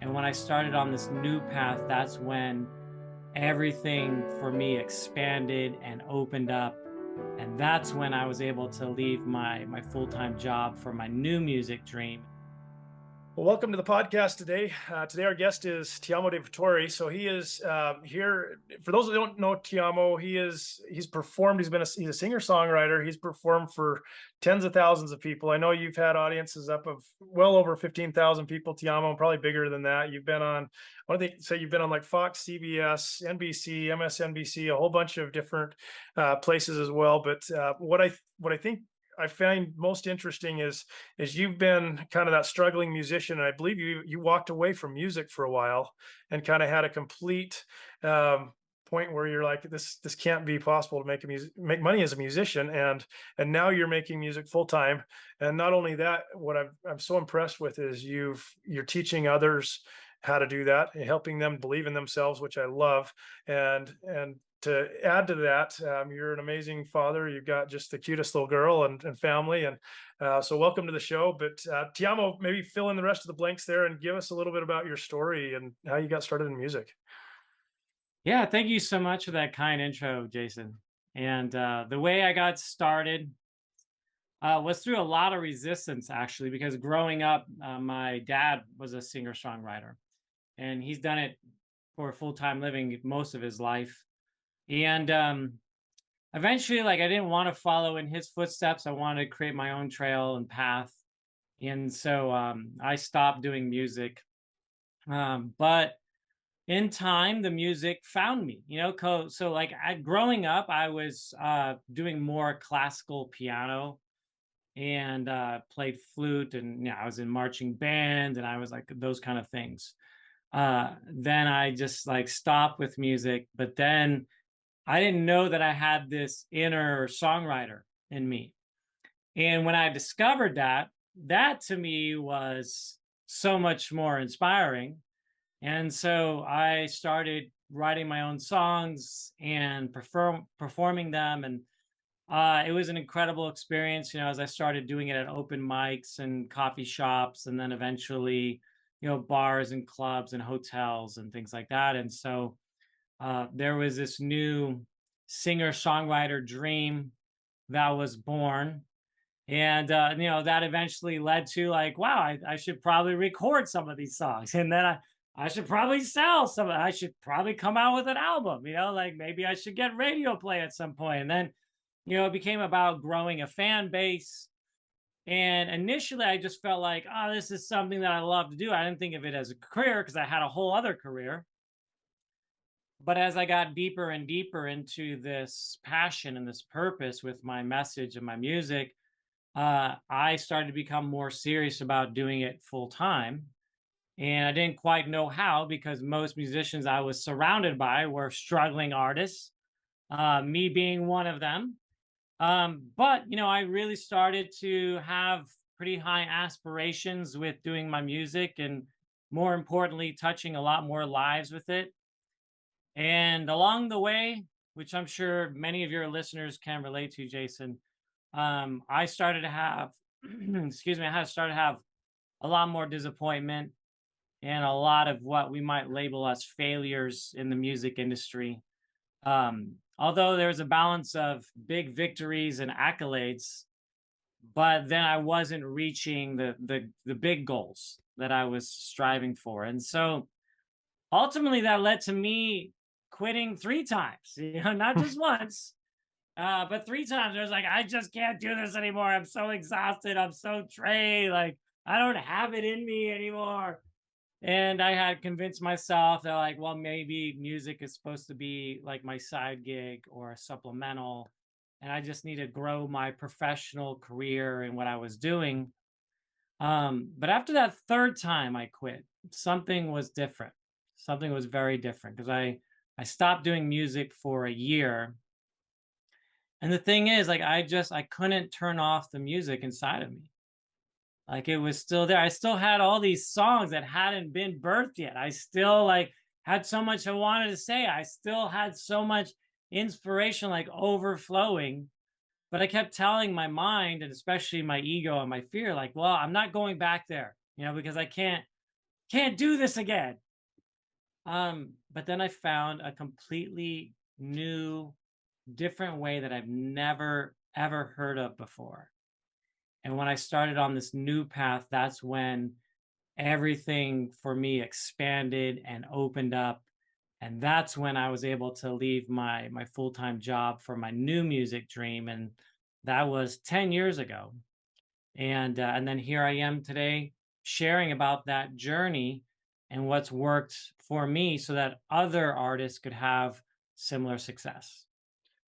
And when I started on this new path, that's when everything for me expanded and opened up. And that's when I was able to leave my full-time job for my new music dream. Well, welcome to the podcast today. Today, our guest is Tiamo De Vettori. So he is here. For those that don't know Tiamo, he's performed. He's a singer songwriter. He's performed for tens of thousands of people. I know you've had audiences up of well over 15,000 people. Tiamo, probably bigger than that. You've been on. I think say you've been on like Fox, CBS, NBC, MSNBC, a whole bunch of different places as well. But what I think I find most interesting is you've been kind of that struggling musician, and I believe you walked away from music for a while and kind of had a complete point where you're like, this can't be possible to make money as a musician, and now you're making music full time. And not only that, what I'm so impressed with is you're teaching others how to do that and helping them believe in themselves, which I love. And to add to that, you're an amazing father. You've got just the cutest little girl and family. And so welcome to the show. But Tiamo, maybe fill in the rest of the blanks there and give us a little bit about your story and how you got started in music. Yeah, thank you so much for that kind intro, Jason. And the way I got started was through a lot of resistance, actually, because growing up, my dad was a singer-songwriter, and he's done it for a full-time living most of his life. And eventually, like, I didn't want to follow in his footsteps. I wanted to create my own trail and path. And so I stopped doing music. But in time, the music found me, so like growing up, I was doing more classical piano and played flute, and I was in marching band, and I was like those kind of things. Then I just like stopped with music, but then I didn't know that I had this inner songwriter in me. And when I discovered that, that to me was so much more inspiring. And so I started writing my own songs and performing them. And it was an incredible experience, as I started doing it at open mics and coffee shops, and then eventually, bars and clubs and hotels and things like that. And so there was this new singer-songwriter dream that was born. And, that eventually led to like, wow, I should probably record some of these songs. And then I should probably sell some. I should probably come out with an album, like maybe I should get radio play at some point. And then, it became about growing a fan base. And initially, I just felt like, oh, this is something that I love to do. I didn't think of it as a career because I had a whole other career. But as I got deeper and deeper into this passion and this purpose with my message and my music, I started to become more serious about doing it full time. And I didn't quite know how, because most musicians I was surrounded by were struggling artists, me being one of them. But, I really started to have pretty high aspirations with doing my music, and more importantly, touching a lot more lives with it. And along the way, which I'm sure many of your listeners can relate to, Jason, I started to have, excuse me, I started to have a lot more disappointment and a lot of what we might label as failures in the music industry. Although there was a balance of big victories and accolades, but then I wasn't reaching the big goals that I was striving for. And so ultimately that led to me quitting 3 times, not just once, but 3 times. I was like, I just can't do this anymore. I'm so exhausted. I'm so drained. Like, I don't have it in me anymore. And I had convinced myself that, like, well, maybe music is supposed to be like my side gig or a supplemental, and I just need to grow my professional career in what I was doing. But after that 3rd time I quit, something was different. Something was very different, because I stopped doing music for a year. And the thing is, like, I couldn't turn off the music inside of me. Like, it was still there. I still had all these songs that hadn't been birthed yet. I still like had so much I wanted to say. I still had so much inspiration, like, overflowing. But I kept telling my mind, and especially my ego and my fear, like, well, I'm not going back there, because I can't can't do this again. But then I found a completely new, different way that I've never ever heard of before. And when I started on this new path, that's when everything for me expanded and opened up. And that's when I was able to leave my full-time job for my new music dream. And that was 10 years ago. And then here I am today sharing about that journey and what's worked for me so that other artists could have similar success.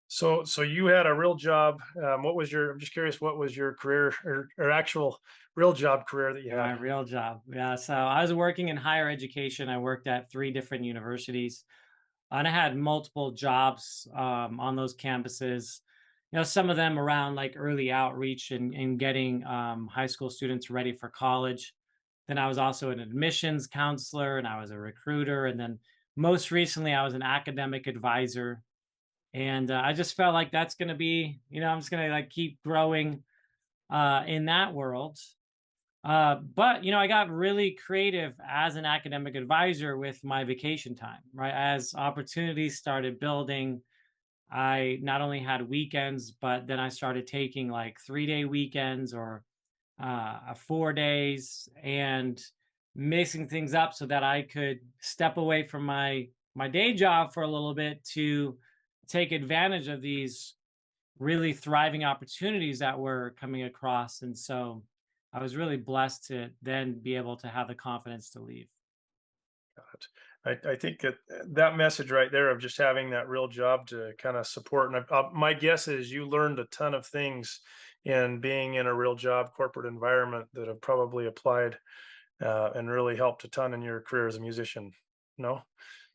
So you had a real job. What was your? I'm just curious. What was your career or actual real job career that you My had? real job. Yeah. So I was working in higher education. I worked at 3 different universities and I had multiple jobs on those campuses. Some of them around like early outreach and getting high school students ready for college. Then I was also an admissions counselor and I was a recruiter. And then most recently, I was an academic advisor. And I just felt like that's going to be, I'm just going to like keep growing in that world. But I got really creative as an academic advisor with my vacation time, right? As opportunities started building, I not only had weekends, but then I started taking like 3-day weekends or 4 days and mixing things up so that I could step away from my day job for a little bit to take advantage of these really thriving opportunities that were coming across. And so I was really blessed to then be able to have the confidence to leave. I think that that message right there of just having that real job to kind of support. And my guess is you learned a ton of things in being in a real job corporate environment that have probably applied and really helped a ton in your career as a musician. No?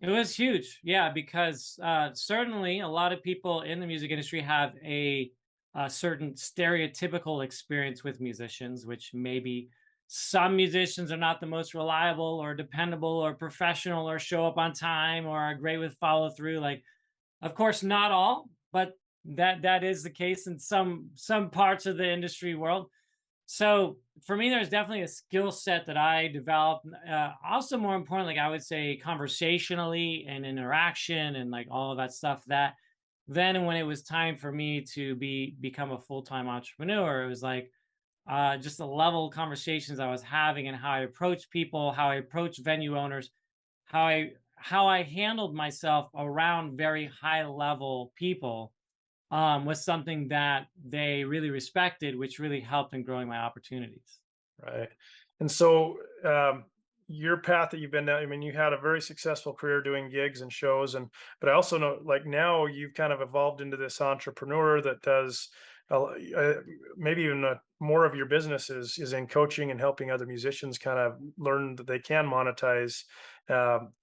It was huge. Yeah, because certainly a lot of people in the music industry have a certain stereotypical experience with musicians, which maybe some musicians are not the most reliable or dependable or professional or show up on time or are great with follow through. Like, of course, not all, but that is the case in some parts of the industry world. So for me, there's definitely a skill set that I developed. Also, more importantly, like I would say conversationally and interaction and like all of that stuff. That then, when it was time for me to become a full time entrepreneur, it was like just the level of conversations I was having and how I approach people, how I approach venue owners, how I handled myself around very high level people was something that they really respected, which really helped in growing my opportunities. Right. And so, your path that you've been down, I mean, you had a very successful career doing gigs and shows, and but I also know, like now, you've kind of evolved into this entrepreneur that does maybe even more of your business is in coaching and helping other musicians kind of learn that they can monetize.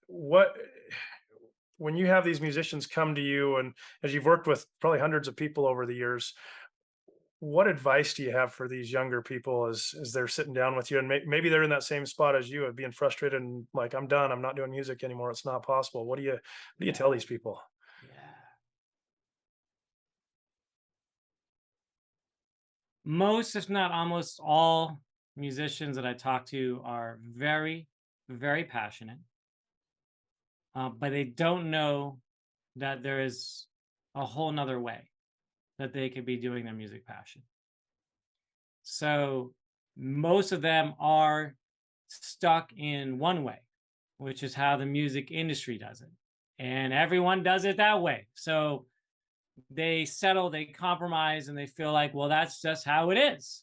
What when you have these musicians come to you, and as you've worked with probably hundreds of people over the years, what advice do you have for these younger people as they're sitting down with you and maybe they're in that same spot as you of being frustrated and like, I'm done, I'm not doing music anymore, it's not possible. What do you Yeah. tell these people? Yeah. Most, if not almost all musicians that I talk to are very, very passionate, but they don't know that there is a whole nother way that they could be doing their music passion. So most of them are stuck in one way, which is how the music industry does it. And everyone does it that way. So they settle, they compromise, and they feel like, well, that's just how it is.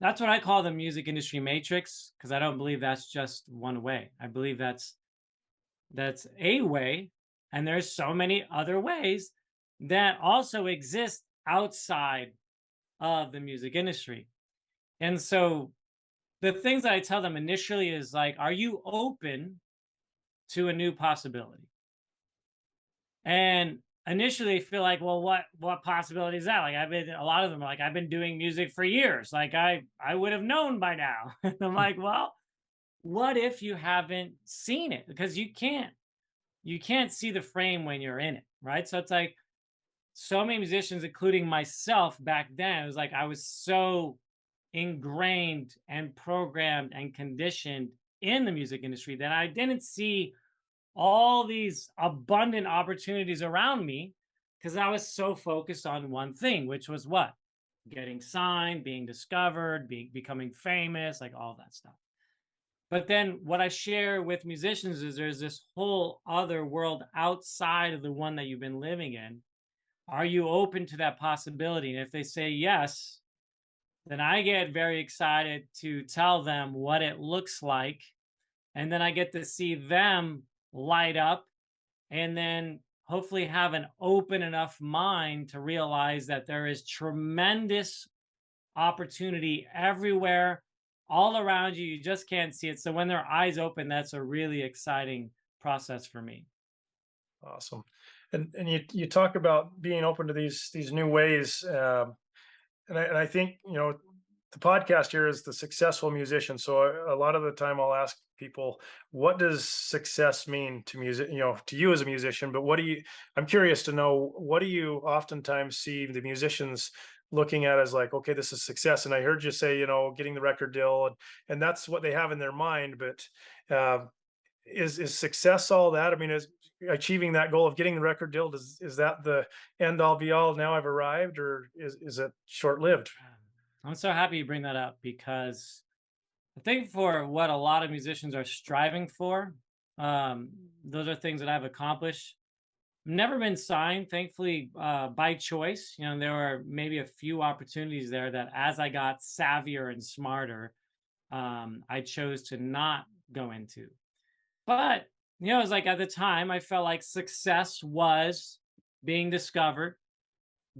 That's what I call the music industry matrix, because I don't believe that's just one way. I believe that's a way, and there's so many other ways that also exist outside of the music industry. And so the things that I tell them initially is like, are you open to a new possibility? And initially I feel like, well, what possibility is that? Like a lot of them are like, I've been doing music for years. Like I would have known by now. And I'm like, well, what if you haven't seen it? Because you can't see the frame when you're in it, right? So it's like so many musicians, including myself back then, it was like I was so ingrained and programmed and conditioned in the music industry that I didn't see all these abundant opportunities around me because I was so focused on one thing, which was what? Getting signed, being discovered, becoming famous, like all that stuff. But then what I share with musicians is there's this whole other world outside of the one that you've been living in. Are you open to that possibility? And if they say yes, then I get very excited to tell them what it looks like. And then I get to see them light up and then hopefully have an open enough mind to realize that there is tremendous opportunity everywhere, all around you. You just can't see it. So when their eyes open, that's a really exciting process for me. Awesome. And you talk about being open to these new ways. And I think, the podcast here is the successful musician. So a lot of the time I'll ask people, what does success mean to music, to you as a musician, but I'm curious to know, what do you oftentimes see the musicians looking at as like, okay, this is success? And I heard you say, getting the record deal, and that's what they have in their mind. But is success all that? I mean, is achieving that goal of getting the record deal, is that the end all be all? Now I've arrived, or is it short lived? I'm so happy you bring that up because I think for what a lot of musicians are striving for, those are things that I've accomplished. Never been signed, thankfully, by choice. There were maybe a few opportunities there that as I got savvier and smarter, I chose to not go into. But, it was like at the time, I felt like success was being discovered,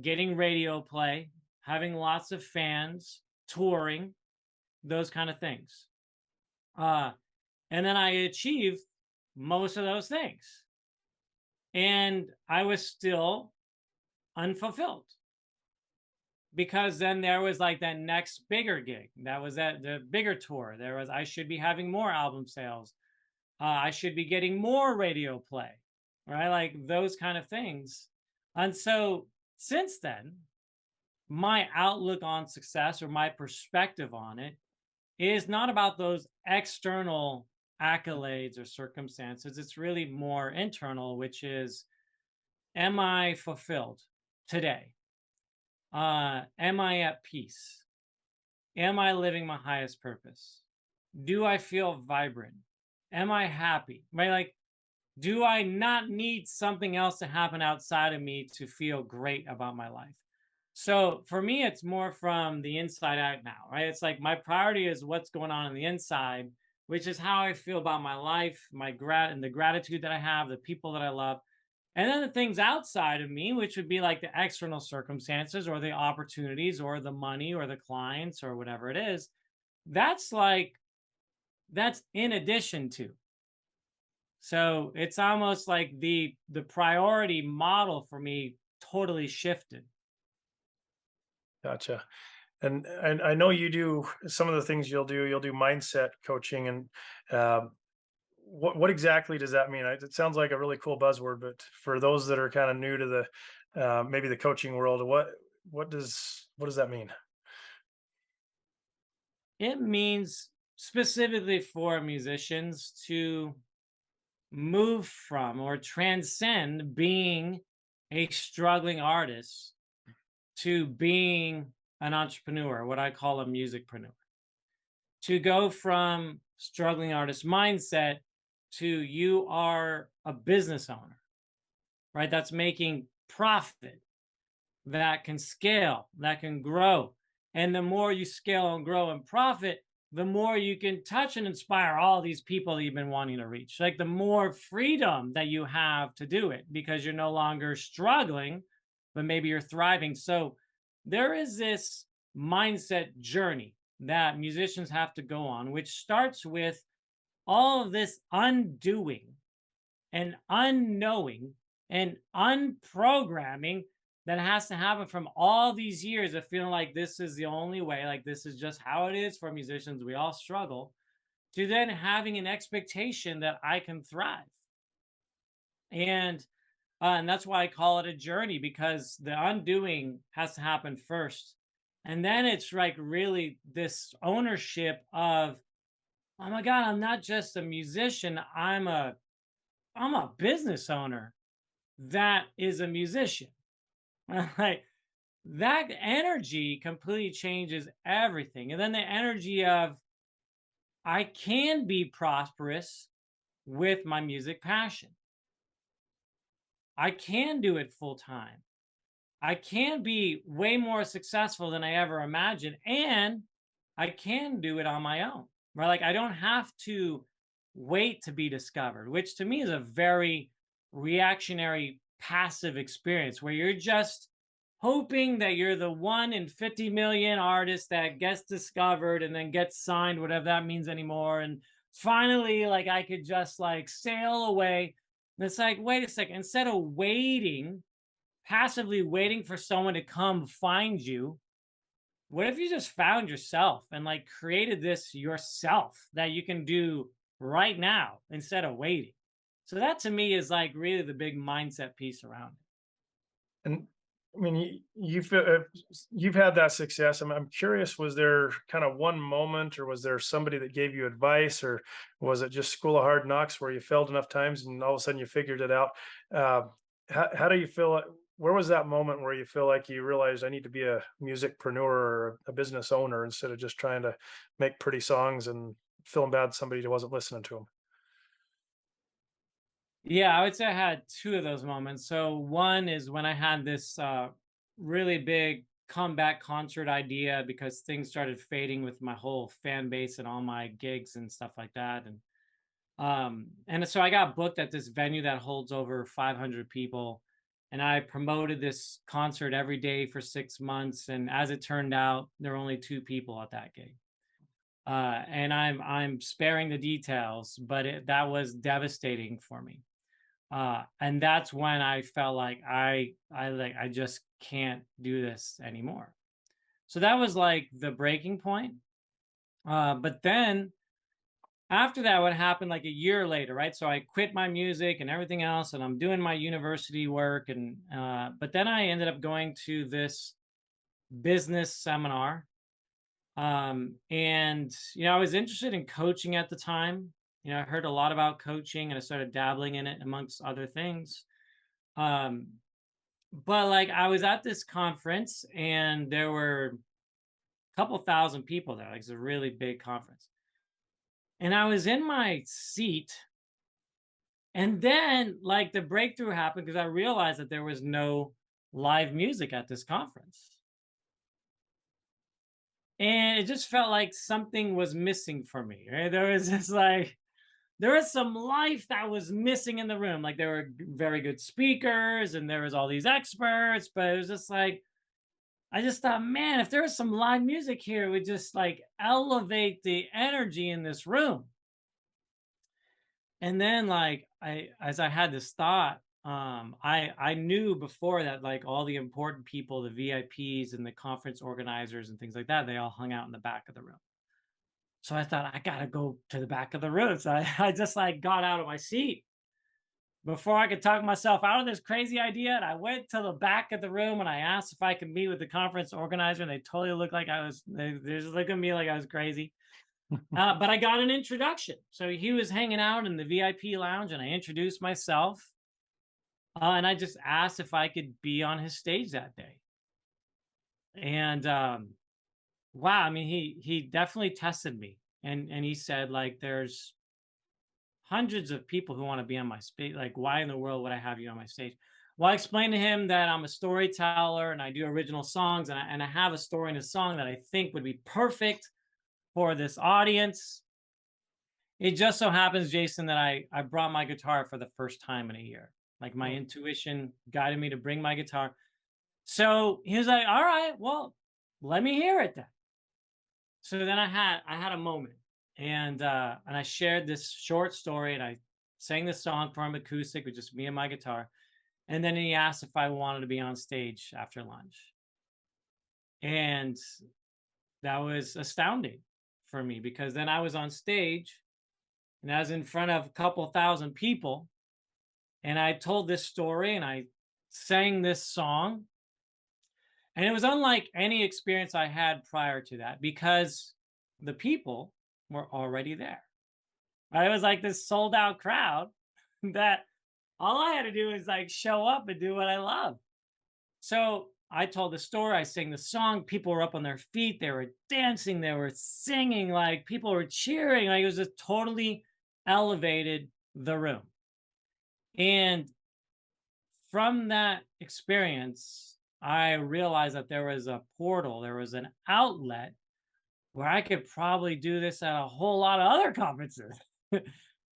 getting radio play, having lots of fans, touring, those kind of things. And then I achieved most of those things. And I was still unfulfilled. Because then there was like that next bigger gig. That was the bigger tour. I should be having more album sales. I should be getting more radio play, right? Like those kind of things. And so since then, my outlook on success, or my perspective on it, is not about those external accolades or circumstances. It's really more internal, which is, am I fulfilled today? Am I at peace? Am I living my highest purpose? Do I feel vibrant? Am I happy? Right? Like, do I not need something else to happen outside of me to feel great about my life? So for me, it's more from the inside out now, right? It's like my priority is what's going on the inside, which is how I feel about my life, and the gratitude that I have, the people that I love. And then the things outside of me, which would be like the external circumstances or the opportunities or the money or the clients or whatever it is, that's in addition to. So it's almost like the priority model for me totally shifted. Gotcha. And I know you do some of the things you'll do mindset coaching, and what exactly does that mean? It sounds like a really cool buzzword, but for those that are kind of new to the maybe the coaching world, what does that mean? It means specifically for musicians to move from or transcend being a struggling artist to being an entrepreneur, what I call a musicpreneur. To go from struggling artist mindset to you are a business owner, right? That's making profit, that can scale, that can grow. And the more you scale and grow and profit, the more you can touch and inspire all these people that you've been wanting to reach. Like the more freedom that you have to do it, because you're no longer struggling, but maybe you're thriving. So there is this mindset journey that musicians have to go on, which starts with all of this undoing and unknowing and unprogramming that has to happen from all these years of feeling like this is the only way, like this is just how it is for musicians, we all struggle, to then having an expectation that I can thrive. And that's why I call it a journey, because the undoing has to happen first. And then it's like really this ownership of oh my God, I'm not just a musician, I'm a business owner that is a musician. Like that energy completely changes everything. And then the energy of I can be prosperous with my music passion. I can do it full time. I can be way more successful than I ever imagined. And I can do it on my own, right? Like I don't have to wait to be discovered, which to me is a very reactionary, passive experience where you're just hoping that you're the 1 in 50 million artist that gets discovered and then gets signed, whatever that means anymore. And finally, like I could just like sail away. And it's like, wait a second, instead of waiting, passively waiting for someone to come find you, what if you just found yourself and like created this yourself that you can do right now instead of waiting? So that to me is like really the big mindset piece around it. And I mean, you've had that success. I'm curious, was there kind of one moment, or was there somebody that gave you advice, or was it just school of hard knocks where you failed enough times and all of a sudden you figured it out? Uh, how do you feel? Where was that moment where you feel like you realized I need to be a musicpreneur or a business owner instead of just trying to make pretty songs and feeling bad somebody wasn't listening to them? Yeah, I would say I had two of those moments. So one is when I had this really big comeback concert idea because things started fading with my whole fan base and all my gigs and stuff like that. And so I got booked at this venue that holds over 500 people, and I promoted this concert every day for 6 months. And as it turned out, there were only two people at that gig. And I'm sparing the details, but that was devastating for me. And that's when I felt like I just can't do this anymore. So that was like the breaking point. But then after that, what happened like a year later, right? So I quit my music and everything else, and I'm doing my university work. And but then I ended up going to this business seminar. And I was interested in coaching at the time. I heard a lot about coaching and I started dabbling in it amongst other things. Um, but like I was at this conference and there were a couple thousand people there. Like it's a really big conference. And I was in my seat. And then like the breakthrough happened because I realized that there was no live music at this conference. And it just felt like something was missing for me, right? There was some life that was missing in the room. Like there were very good speakers and there was all these experts, but it was just like, I just thought, man, if there was some live music here, it would just like elevate the energy in this room. And then like as I had this thought, I knew before that like all the important people, the VIPs and the conference organizers and things like that, they all hung out in the back of the room. So I thought I gotta go to the back of the room. So I just like got out of my seat before I could talk myself out of this crazy idea. And I went to the back of the room and I asked if I could meet with the conference organizer. And they totally looked like they're just looking at me like I was crazy. But I got an introduction. So he was hanging out in the VIP lounge and I introduced myself. And I just asked if I could be on his stage that day. And wow, I mean, he definitely tested me. And he said, like, there's hundreds of people who want to be on my stage. Like, why in the world would I have you on my stage? Well, I explained to him that I'm a storyteller and I do original songs, and I have a story in a song that I think would be perfect for this audience. It just so happens, Jason, that I brought my guitar for the first time in a year. Like my intuition guided me to bring my guitar. So he was like, all right, well, let me hear it then. So then I had a moment, and I shared this short story, and I sang this song for him acoustic with just me and my guitar. And then he asked if I wanted to be on stage after lunch. And that was astounding for me because then I was on stage and I was in front of a couple thousand people and I told this story and I sang this song. And it was unlike any experience I had prior to that because the people were already there. Right? It was like this sold out crowd that all I had to do is like show up and do what I love. So I told the story, I sang the song, people were up on their feet, they were dancing, they were singing, like people were cheering. Like it was just totally elevated the room. And from that experience, I realized that there was a portal, there was an outlet where I could probably do this at a whole lot of other conferences.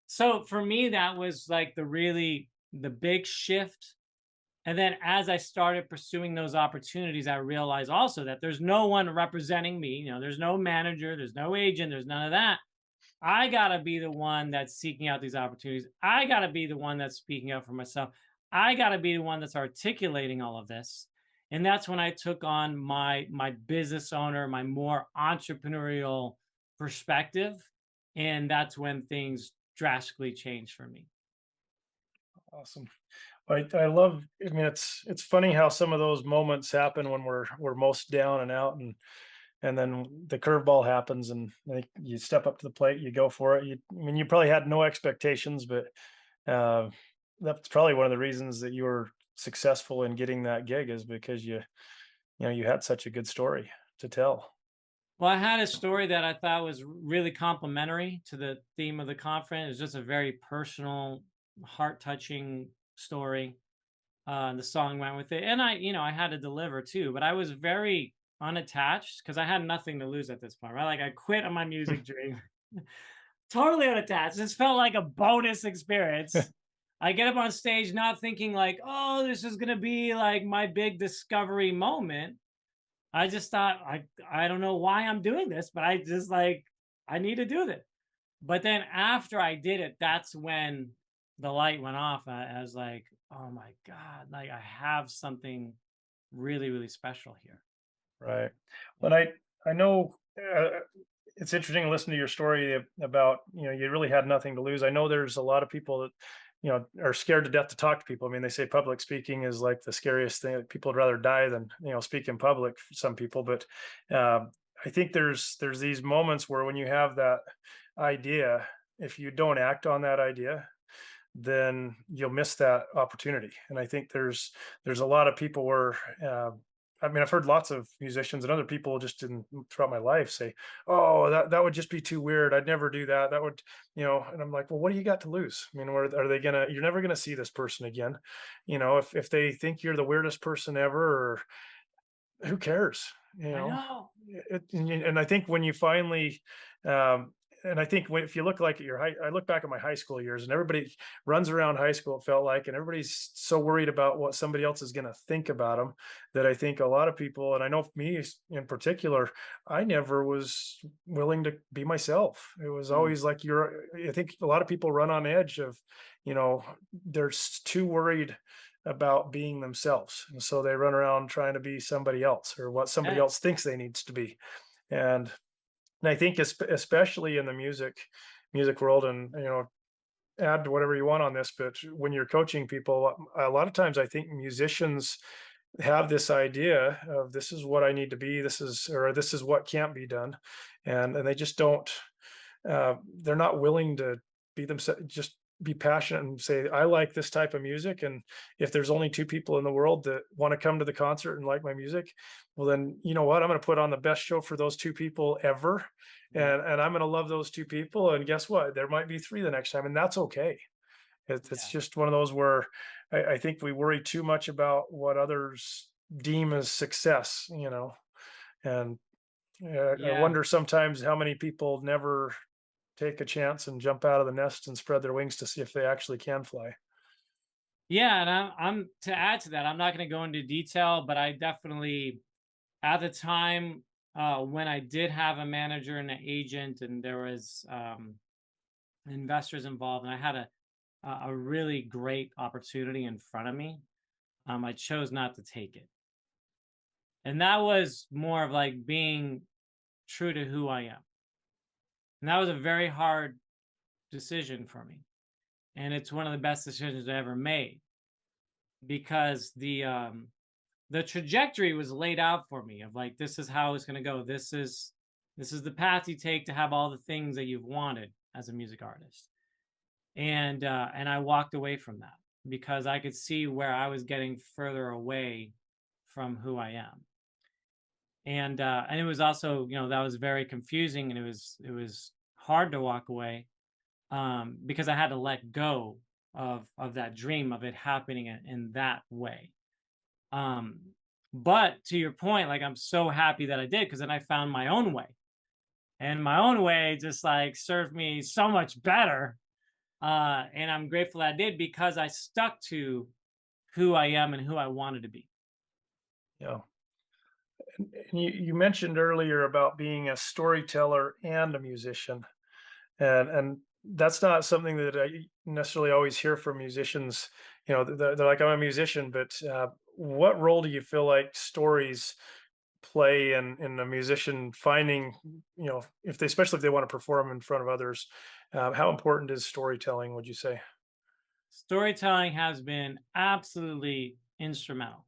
So for me, that was like the big shift. And then as I started pursuing those opportunities, I realized also that there's no one representing me. You know, there's no manager, there's no agent, there's none of that. I got to be the one that's seeking out these opportunities. I got to be the one that's speaking up for myself. I got to be the one that's articulating all of this. And that's when I took on my business owner, my more entrepreneurial perspective. And that's when things drastically changed for me. Awesome. I love, I mean, it's funny how some of those moments happen when we're most down and out, and then the curveball happens, and like you step up to the plate, you go for it. I mean, you probably had no expectations, but uh, that's probably one of the reasons that you were successful in getting that gig, is because you had such a good story to tell. Well, I had a story that I thought was really complimentary to the theme of the conference. It was just a very personal, heart-touching story. The song went with it, and I had to deliver too. But I was very unattached because I had nothing to lose at this point, right? Like I quit on my music dream, totally unattached. This felt like a bonus experience. I get up on stage not thinking like, oh, this is gonna be like my big discovery moment. I just thought I don't know why I'm doing this, but I just like I need to do this. But then after I did it, that's when the light went off. I was like, oh my God, like I have something really, really special here. Right. But I know it's interesting to listen to your story about, you really had nothing to lose. I know there's a lot of people that, are scared to death to talk to people. I mean, they say public speaking is like the scariest thing. People would rather die than, speak in public for some people. But I think there's these moments where when you have that idea, if you don't act on that idea, then you'll miss that opportunity. And I think there's a lot of people where I mean, I've heard lots of musicians and other people just throughout my life say, "Oh, that would just be too weird. I'd never do that. That would, And I'm like, "Well, what do you got to lose? I mean, are they gonna? You're never gonna see this person again. If they think you're the weirdest person ever, or who cares? You I know, know. and I think when you finally, and I think if you look like at I look back at my high school years, and everybody runs around high school, it felt like, and everybody's so worried about what somebody else is going to think about them, that I think a lot of people, and I know me in particular, I never was willing to be myself. It was Mm, always like I think a lot of people run on edge of, you know, they're too worried about being themselves, and so they run around trying to be somebody else or what somebody yeah, else thinks they needs to be. And I think especially in the music world, and add to whatever you want on this, but when you're coaching people, a lot of times I think musicians have this idea of, this is what I need to be, this is what can't be done, and they just don't, they're not willing to be themselves, just be passionate and say, I like this type of music. And if there's only two people in the world that want to come to the concert and like my music, well, then you know what? I'm going to put on the best show for those two people ever. yeah, And I'm going to love those two people. And guess what? There might be three the next time. And that's okay. It's yeah, just one of those where I think we worry too much about what others deem as success, and I yeah, wonder sometimes how many people never take a chance and jump out of the nest and spread their wings to see if they actually can fly. yeah. And I'm to add to that. I'm not going to go into detail, but I definitely at the time when I did have a manager and an agent, and there was investors involved, and I had a really great opportunity in front of me. I chose not to take it. And that was more of like being true to who I am. And that was a very hard decision for me. And it's one of the best decisions I ever made, because the trajectory was laid out for me of like, this is how it's going to go. This is the path you take to have all the things that you've wanted. as a music artist. And I walked away from that because I could see where I was getting further away from who I am. And it was also, that was very confusing, and it was hard to walk away because I had to let go of that dream of it happening in that way. But to your point, like, I'm so happy that I did, because then I found my own way, and my own way just like served me so much better. And I'm grateful that I did, because I stuck to who I am and who I wanted to be. Yeah. And you mentioned earlier about being a storyteller and a musician, and that's not something that I necessarily always hear from musicians. They're like, I'm a musician, but what role do you feel like stories play in a musician finding, if they, especially if they want to perform in front of others, how important is storytelling, would you say? Storytelling has been absolutely instrumental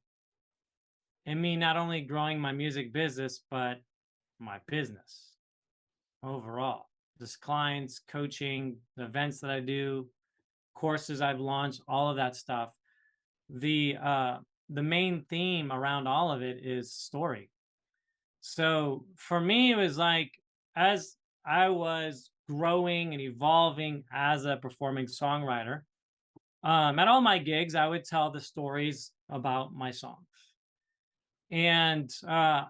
in me not only growing my music business, but my business overall. Just clients, coaching, the events that I do, courses I've launched, all of that stuff. The main theme around all of it is story. So for me, it was like, as I was growing and evolving as a performing songwriter, at all my gigs, I would tell the stories about my songs. And I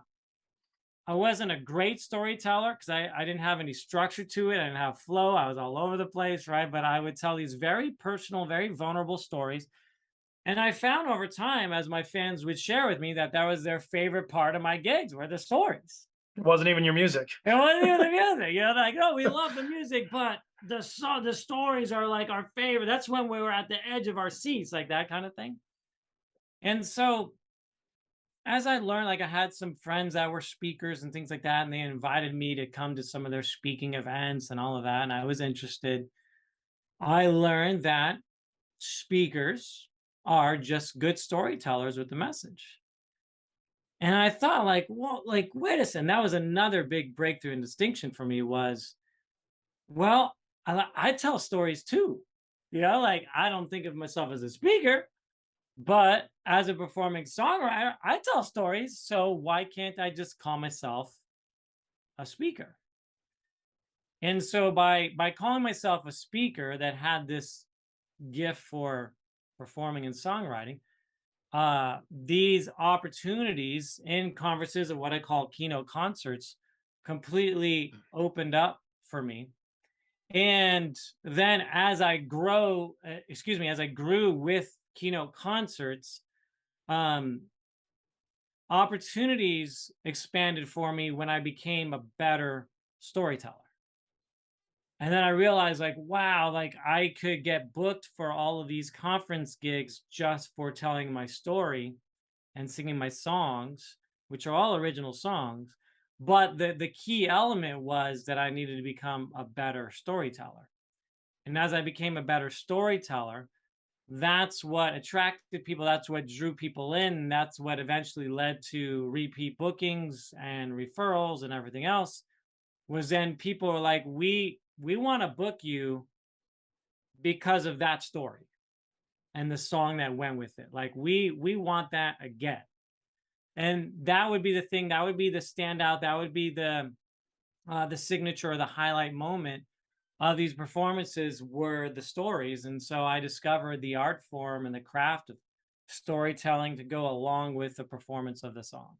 wasn't a great storyteller, because I didn't have any structure to it. I didn't have flow. I was all over the place, right? But I would tell these very personal, very vulnerable stories. And I found over time, as my fans would share with me, that was their favorite part of my gigs, were the stories. It wasn't even your music. It wasn't even the music. Like, oh, we love the music, but the stories are like our favorite. That's when we were at the edge of our seats, like that kind of thing. And so as I learned, like, I had some friends that were speakers and things like that, and they invited me to come to some of their speaking events and all of that, and I was interested. I learned that speakers are just good storytellers with the message. And I thought, like, well, like, wait a second, that was another big breakthrough and distinction for me was, well, I tell stories too. Like, I don't think of myself as a speaker, but as a performing songwriter, I tell stories. So why can't I just call myself a speaker? And so by calling myself a speaker that had this gift for performing and songwriting, these opportunities in conferences of what I call keynote concerts completely opened up for me. And then as I grew with keynote concerts, opportunities expanded for me when I became a better storyteller. And then I realized, like, wow, like, I could get booked for all of these conference gigs just for telling my story and singing my songs, which are all original songs. But the key element was that I needed to become a better storyteller. And as I became a better storyteller, that's what attracted people. That's what drew people in. That's what eventually led to repeat bookings and referrals and everything else. Was then people were like, we want to book you because of that story and the song that went with it. Like, we want that again. And that would be the thing. That would be the standout. That would be the signature or the highlight moment of these performances, were the stories. And so I discovered the art form and the craft of storytelling to go along with the performance of the songs.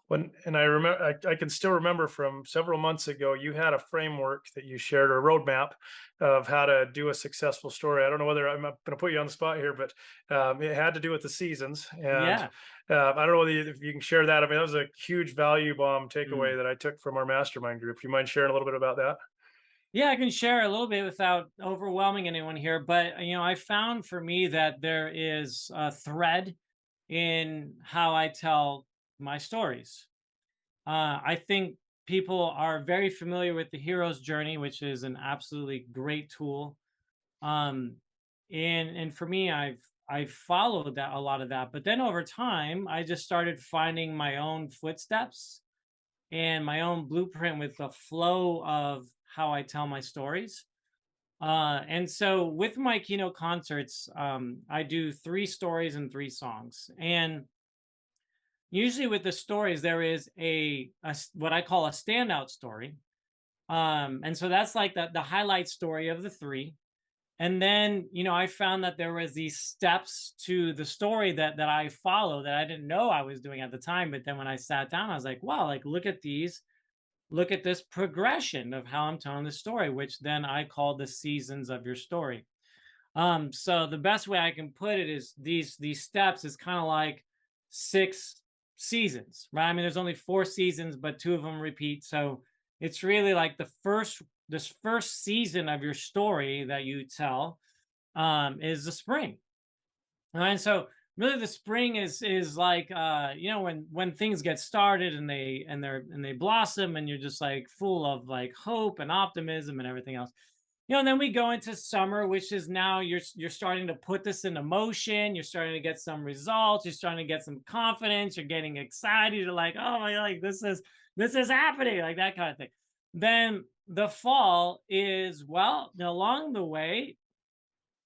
And I remember, I can still remember from several months ago, you had a framework that you shared, or a roadmap of how to do a successful story. I don't know whether I'm going to put you on the spot here, but it had to do with the seasons. And Yeah. I don't know if you can share that. I mean, that was a huge value bomb takeaway Mm. that I took from our mastermind group. You mind sharing a little bit about that? Yeah, I can share a little bit without overwhelming anyone here. But, I found for me that there is a thread in how I tell my stories. I think people are very familiar with the hero's journey, which is an absolutely great tool. And for me, I've followed that, a lot of that. But then over time, I just started finding my own footsteps and my own blueprint with the flow of how I tell my stories. And so with my keynote concerts, I do 3 stories and 3 songs. And usually with the stories, there is what I call a standout story. And so that's like the highlight story of the 3. And then, I found that there was these steps to the story that I follow that I didn't know I was doing at the time. But then when I sat down, I was like, wow, like look at this progression of how I'm telling the story, which then I call the seasons of your story. So the best way I can put it is these steps is kind of like 6 seasons, right? I mean, there's only 4 seasons, but 2 of them repeat. So it's really like this first season of your story that you tell is the spring. And so really the spring is like when things get started and they blossom and you're just like full of like hope and optimism and everything else. And then we go into summer, which is now you're starting to put this into motion. You're starting to get some results. You're starting to get some confidence. You're getting excited. You're like, oh my, like this is happening, like that kind of thing. Then the fall is, well, along the way,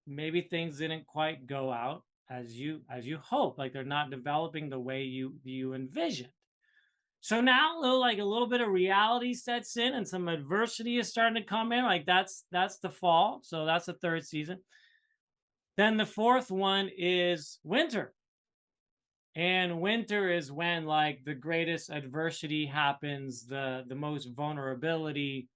maybe things didn't quite go out as you hope, like they're not developing the way you envisioned. So now a little bit of reality sets in and some adversity is starting to come in. Like that's the fall. So that's the 3rd season. Then the 4th one is winter. And winter is when like the greatest adversity happens, the most vulnerability,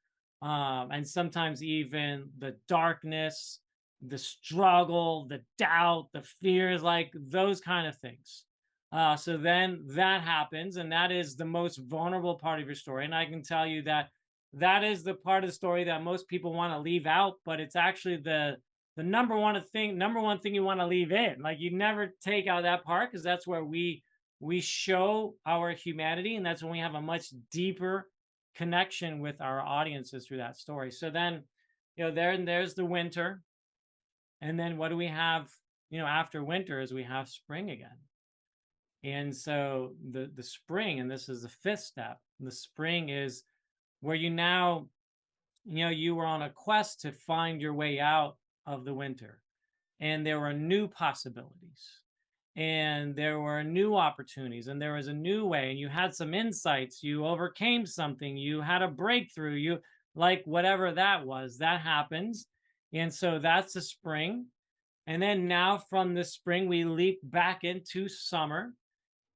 and sometimes even the darkness, the struggle, the doubt, the fears, like those kind of things. So then that happens, and that is the most vulnerable part of your story. And I can tell you that that is the part of the story that most people want to leave out, but it's actually the number one thing you want to leave in. Like you never take out that part, because that's where we show our humanity, and that's when we have a much deeper connection with our audiences through that story. So then, there's the winter. And then what do we have, after winter is we have spring again. And so the spring, and this is the 5th step, the spring is where you were on a quest to find your way out of the winter. And there were new possibilities. And there were new opportunities. And there was a new way. And you had some insights. You overcame something. You had a breakthrough. You, like whatever that was, that happens. And so that's the spring. And then now from the spring, we leap back into summer.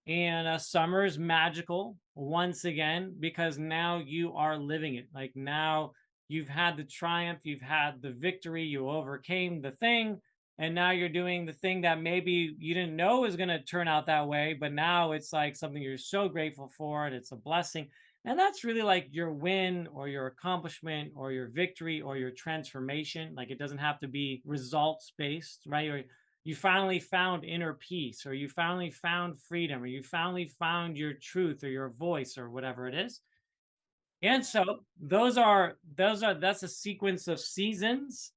And summer is magical once again, because now you are living it. Like now you've had the triumph, you've had the victory, you overcame the thing. And now you're doing the thing that maybe you didn't know was going to turn out that way. But now it's like something you're so grateful for, and it's a blessing. And that's really like your win or your accomplishment or your victory or your transformation. Like it doesn't have to be results based, right? Or you finally found inner peace, or you finally found freedom, or you finally found your truth or your voice or whatever it is. And so that's a sequence of seasons.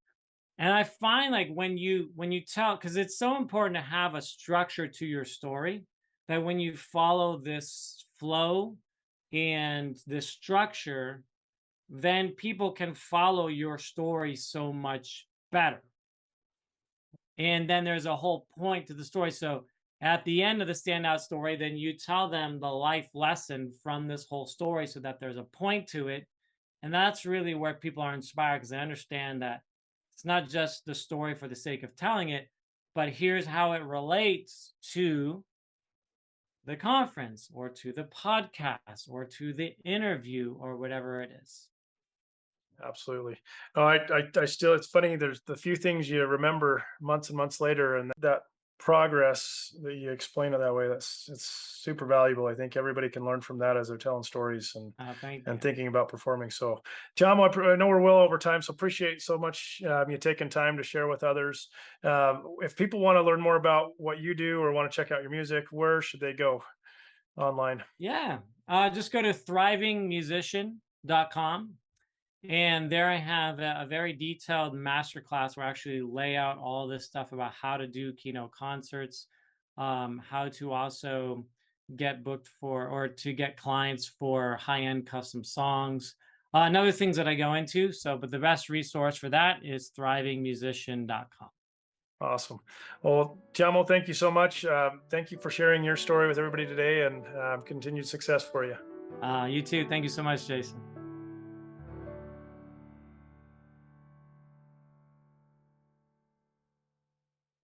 And I find like when you tell, because it's so important to have a structure to your story, that when you follow this flow and this structure, then people can follow your story so much better. And then there's a whole point to the story. So at the end of the standout story, then you tell them the life lesson from this whole story, so that there's a point to it. And that's really where people are inspired, because they understand that it's not just the story for the sake of telling it, but here's how it relates to the conference or to the podcast or to the interview or whatever it is. Absolutely. No, I still, it's funny. There's the few things you remember months and months later, and that progress that you explain it that way, it's super valuable. I think everybody can learn from that as they're telling stories Thank and you. thinking about performing. So, Tiamo, I know we're well over time, so appreciate so much you taking time to share with others. If people want to learn more about what you do or want to check out your music, where should they go online? Yeah. Just go to thrivingmusician.com. And there I have a very detailed masterclass where I actually lay out all this stuff about how to do keynote concerts, how to also get booked for, or to get clients for high-end custom songs, and other things that I go into. So, but the best resource for that is thrivingmusician.com. Awesome. Well, Tiamo, thank you so much. Thank you for sharing your story with everybody today, and continued success for you. You too. Thank you so much, Jason.